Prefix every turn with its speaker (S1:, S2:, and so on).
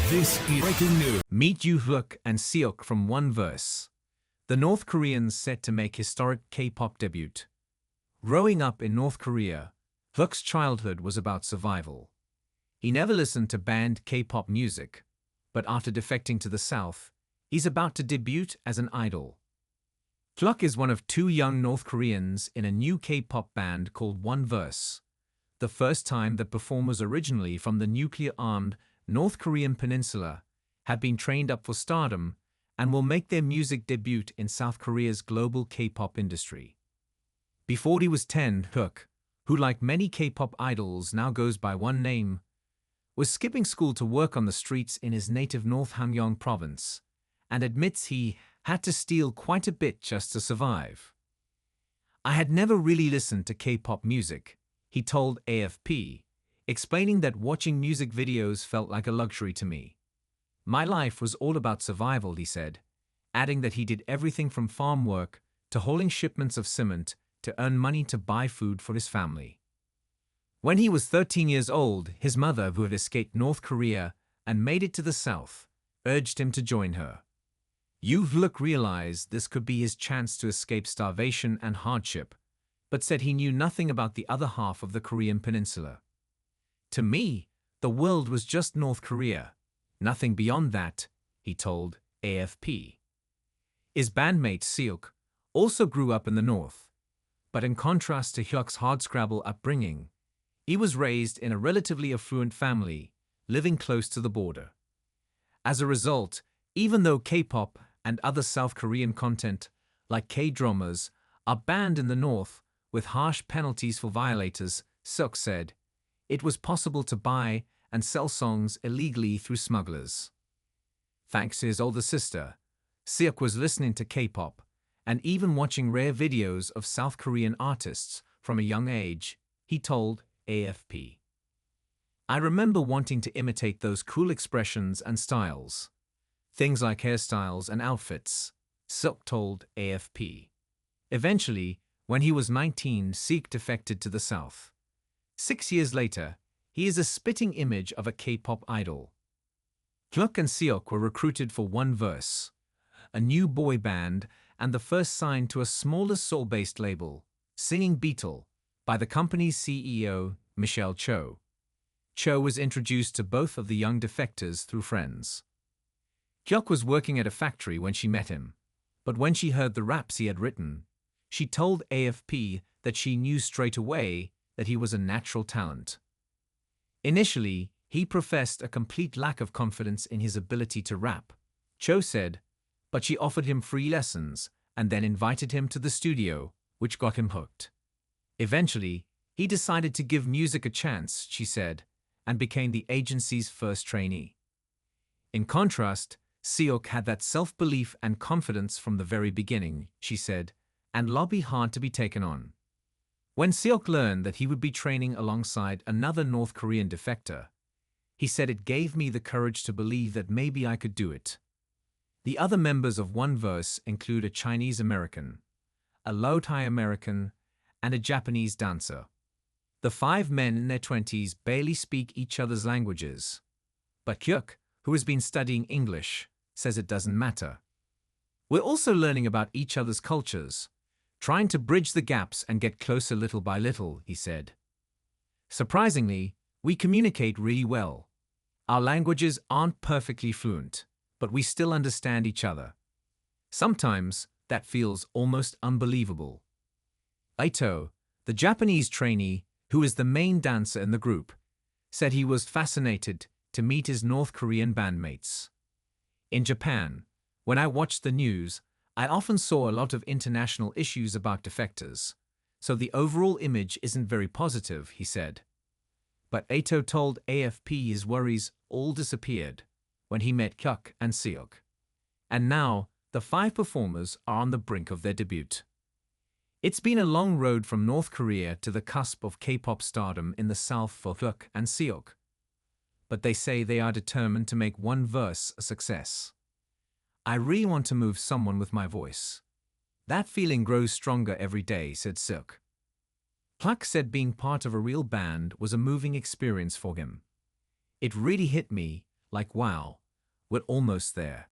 S1: This is breaking news.
S2: Meet Yu Hyuk and Seok from 1Verse, the North Koreans set to make historic K-pop debut. Growing up in North Korea, Hyuk's childhood was about survival. He never listened to banned K-pop music, but after defecting to the South, he's about to debut as an idol. Hyuk is one of two young North Koreans in a new K-pop band called 1Verse, the first time that performers originally from the nuclear-armed North Korean peninsula have been trained up for stardom and will make their music debut in South Korea's global K-pop industry. Before he was 10, Hyuk, who like many K-pop idols now goes by one name, was skipping school to work on the streets in his native North Hamgyong province, and admits he had to steal quite a bit just to survive. "I had never really listened to K-pop music," he told AFP, explaining that watching music videos felt like a luxury to me. "My life was all about survival," he said, adding that he did everything from farm work to hauling shipments of cement to earn money to buy food for his family. When he was 13 years old, his mother, who had escaped North Korea and made it to the South, urged him to join her. Yu Hyuk realized this could be his chance to escape starvation and hardship, but said he knew nothing about the other half of the Korean peninsula. "To me, the world was just North Korea. Nothing beyond that," he told AFP. His bandmate Seok also grew up in the North, but in contrast to Hyuk's hardscrabble upbringing, he was raised in a relatively affluent family, living close to the border. As a result, even though K-pop and other South Korean content, like K-dramas, are banned in the North with harsh penalties for violators, Seok said, it was possible to buy and sell songs illegally through smugglers. Thanks to his older sister, Seok was listening to K-pop and even watching rare videos of South Korean artists from a young age, he told AFP. "I remember wanting to imitate those cool expressions and styles. Things like hairstyles and outfits," Seok told AFP. Eventually, when he was 19, Seok defected to the South. 6 years later, he is a spitting image of a K-pop idol. Hyuk and Seok were recruited for 1Verse, a new boy band and the first signed to a smaller Seoul-based label, Singing Beetle, by the company's CEO, Michelle Cho. Cho was introduced to both of the young defectors through friends. Hyuk was working at a factory when she met him, but when she heard the raps he had written, she told AFP that she knew straight away that he was a natural talent. Initially, he professed a complete lack of confidence in his ability to rap, Cho said, but she offered him free lessons and then invited him to the studio, which got him hooked. Eventually, he decided to give music a chance, she said, and became the agency's first trainee. In contrast, Seok had that self-belief and confidence from the very beginning, she said, and lobbied hard to be taken on. When Seok learned that he would be training alongside another North Korean defector, he said, "It gave me the courage to believe that maybe I could do it." The other members of 1Verse include a Chinese American, a Lodi American, and a Japanese dancer. The 5 men in their 20s barely speak each other's languages, but Hyuk, who has been studying English, says it doesn't matter. "We're also learning about each other's cultures, trying to bridge the gaps and get closer little by little," he said. "Surprisingly, we communicate really well. Our languages aren't perfectly fluent, but we still understand each other. Sometimes that feels almost unbelievable." Aito, the Japanese trainee, who is the main dancer in the group, said he was fascinated to meet his North Korean bandmates. "In Japan, when I watched the news, I often saw a lot of international issues about defectors, so the overall image isn't very positive," he said. But Aito told AFP his worries all disappeared when he met Hyuk and Seok. And now, the 5 performers are on the brink of their debut. It's been a long road from North Korea to the cusp of K-pop stardom in the South for Hyuk and Seok. But they say they are determined to make 1Verse a success. "I really want to move someone with my voice. That feeling grows stronger every day," said Seok. Hyuk said being part of a real band was a moving experience for him. "It really hit me, like wow, We're almost there.